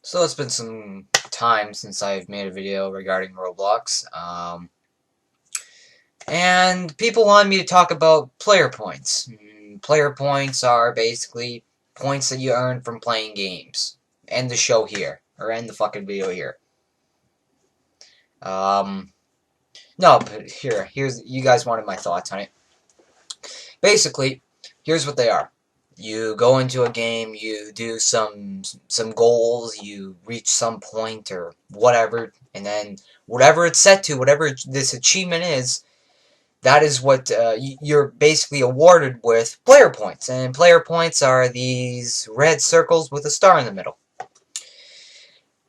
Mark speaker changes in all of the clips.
Speaker 1: So it's been some time since I've made a video regarding Roblox, and people want me to talk about player points. Player points are basically points that you earn from playing games. End the show here, or end the fucking video here. Um, no, but here's you guys wanted my thoughts on it. Basically, here's what they are. You go into a game, you do some goals, you reach some point or whatever, and then whatever it's set to, whatever this achievement is, that is what you're basically awarded with player points. And player points are these red circles with a star in the middle.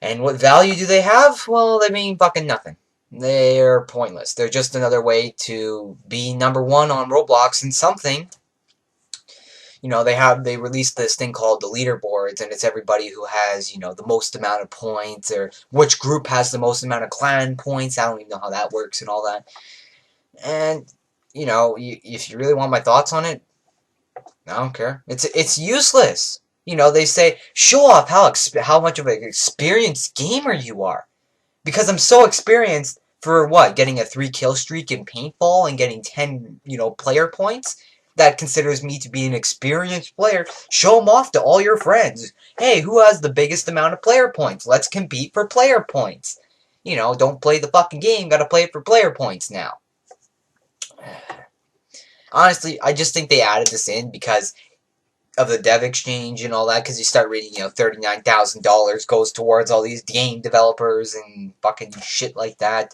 Speaker 1: And what value do they have? Well, they mean fucking nothing. They're pointless. They're just another way to be number one on Roblox in something. You know, they released this thing called the leaderboards, and it's everybody who has, the most amount of points, or which group has the most amount of clan points. I don't even know how that works and all that. And if you really want my thoughts on it, I don't care. It's useless. They say show off how much of an experienced gamer you are, because I'm so experienced for what, getting a 3-kill streak in paintball and getting 10 player points. That considers me to be an experienced player. Show them off to all your friends. Hey, who has the biggest amount of player points? Let's compete for player points. Don't play the fucking game. Gotta play it for player points now. Honestly, I just think they added this in because of the dev exchange and all that, because you start reading, $39,000 goes towards all these game developers and fucking shit like that.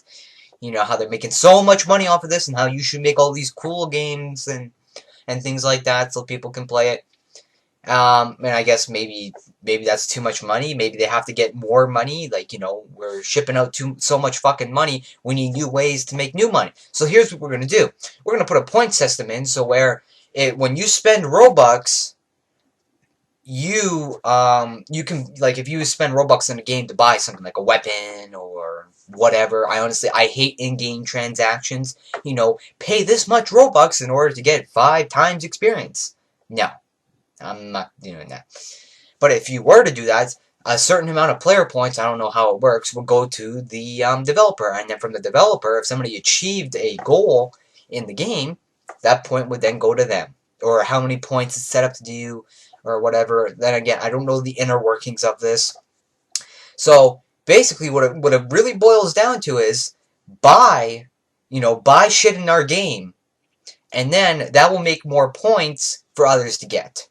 Speaker 1: How they're making so much money off of this, and how you should make all these cool games and things like that so people can play it. And I guess maybe that's too much money. Maybe they have to get more money. Like, we're shipping out so much fucking money. We need new ways to make new money. So here's what we're going to do. We're going to put a point system in, so where when you spend Robux, you can, like, if you spend Robux in a game to buy something like a weapon or whatever. I hate in-game transactions. Pay this much Robux in order to get 5 times experience. No, I'm not doing that. But if you were to do that, a certain amount of player points, I don't know how it works, will go to the developer. And then from the developer, if somebody achieved a goal in the game, that point would then go to them. Or how many points it's set up to do, or whatever. Then again, I don't know the inner workings of this. So basically, what it really boils down to is buy shit in our game, and then that will make more points for others to get.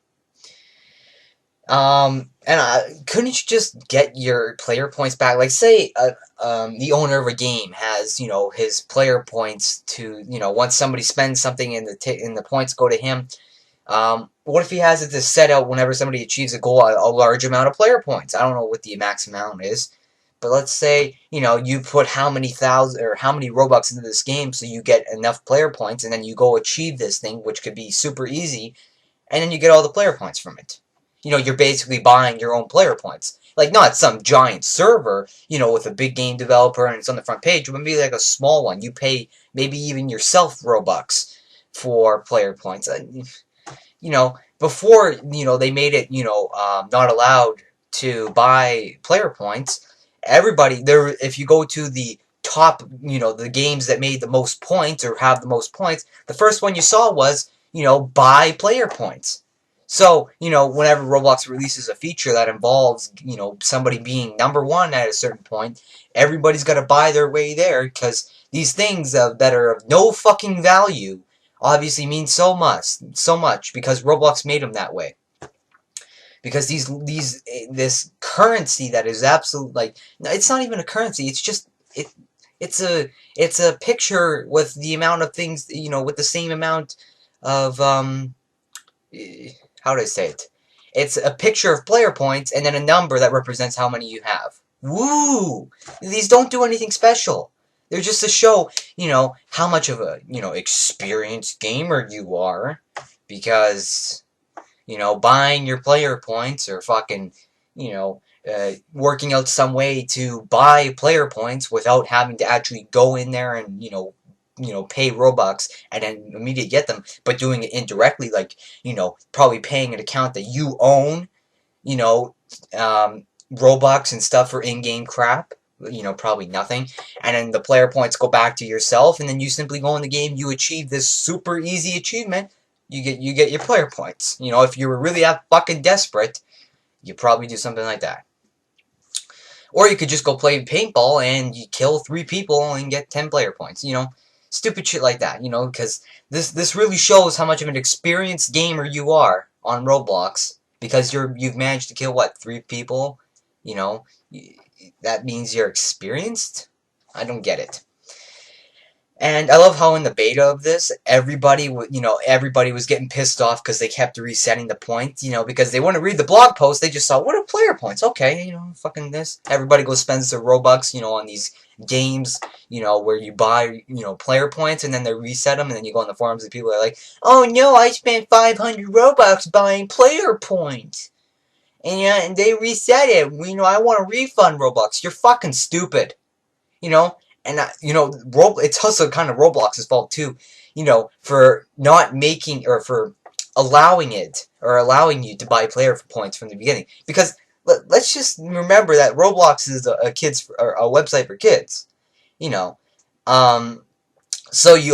Speaker 1: Couldn't you just get your player points back? Like, say, the owner of a game has, his player points to, once somebody spends something and the points go to him. What if he has it to set out whenever somebody achieves a goal, a large amount of player points? I don't know what the max amount is, but let's say, you put how many thousand or how many Robux into this game so you get enough player points, and then you go achieve this thing, which could be super easy, and then you get all the player points from it. You're basically buying your own player points. Like, not some giant server, with a big game developer and it's on the front page, but maybe like a small one. You pay maybe even yourself Robux for player points. Before, they made it, not allowed to buy player points, everybody, if you go to the top, the games that made the most points or have the most points, the first one you saw was, buy player points. So, whenever Roblox releases a feature that involves, somebody being number one at a certain point, everybody's got to buy their way there, because these things that are of no fucking value obviously mean so much, because Roblox made them that way. Because this currency that is absolute, like, it's not even a currency, it's just, it's a picture with the amount of things, with the same amount of, how do I say it? It's a picture of player points and then a number that represents how many you have. Woo! These don't do anything special. They're just to show, how much of a, experienced gamer you are. Because, buying your player points or fucking, working out some way to buy player points without having to actually go in there and, pay Robux and then immediately get them, but doing it indirectly, like, probably paying an account that you own, Robux and stuff for in-game crap. You know, probably nothing. And then the player points go back to yourself, and then you simply go in the game, you achieve this super easy achievement, you get your player points. You know, if you were really that fucking desperate, you probably do something like that. Or you could just go play paintball and you kill 3 people and get 10 player points. You know, stupid shit like that. You know, because this really shows how much of an experienced gamer you are on Roblox, because you've managed to kill what, 3 people. You know, that means you're experienced. I don't get it. And I love how in the beta of this, everybody was getting pissed off because they kept resetting the points, you know, because they wouldn't read the blog post. They just saw, what are player points? Okay, you know, fucking this. Everybody goes spends their Robux, you know, on these games, you know, where you buy, you know, player points, and then they reset them, and then you go on the forums and people are like, oh no, I spent 500 Robux buying player points. And yeah, and they reset it. You know, I want a refund Robux. You're fucking stupid. You know, and you know, it's also kind of Roblox's fault too, you know, for not making, or for allowing it, or allowing you to buy player points from the beginning. Because let's just remember that Roblox is a website for kids, you know. So you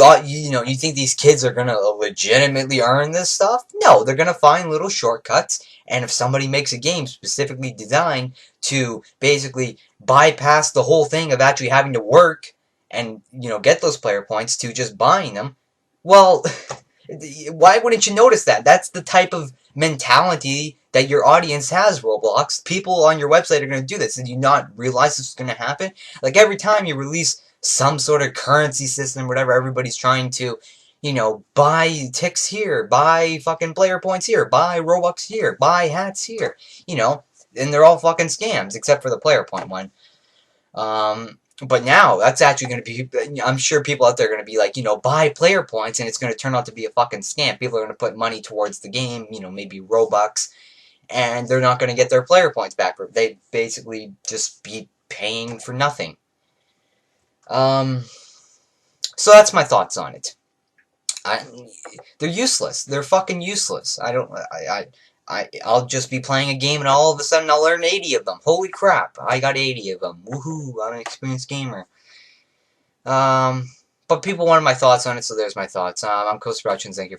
Speaker 1: know, you think these kids are gonna legitimately earn this stuff? No, they're gonna find little shortcuts, and if somebody makes a game specifically designed to basically bypass the whole thing of actually having to work and, you know, get those player points to just buying them, well, why wouldn't you notice that? That's the type of mentality that your audience has, Roblox. People on your website are going to do this. Did you not realize this was going to happen? Like, every time you release some sort of currency system, whatever, everybody's trying to, you know, buy ticks here, buy fucking player points here, buy Robux here, buy hats here, you know, and they're all fucking scams, except for the player point one. But now, that's actually going to be, I'm sure people out there are going to be like, you know, buy player points, and it's going to turn out to be a fucking scam. People are going to put money towards the game, you know, maybe Robux, and they're not going to get their player points back. They basically just be paying for nothing. So that's my thoughts on it. They're useless. They're fucking useless. I'll just be playing a game and all of a sudden I'll learn 80 of them. Holy crap, I got 80 of them. Woohoo, I'm an experienced gamer. But people wanted my thoughts on it, so there's my thoughts. I'm Coast Productions, thank you.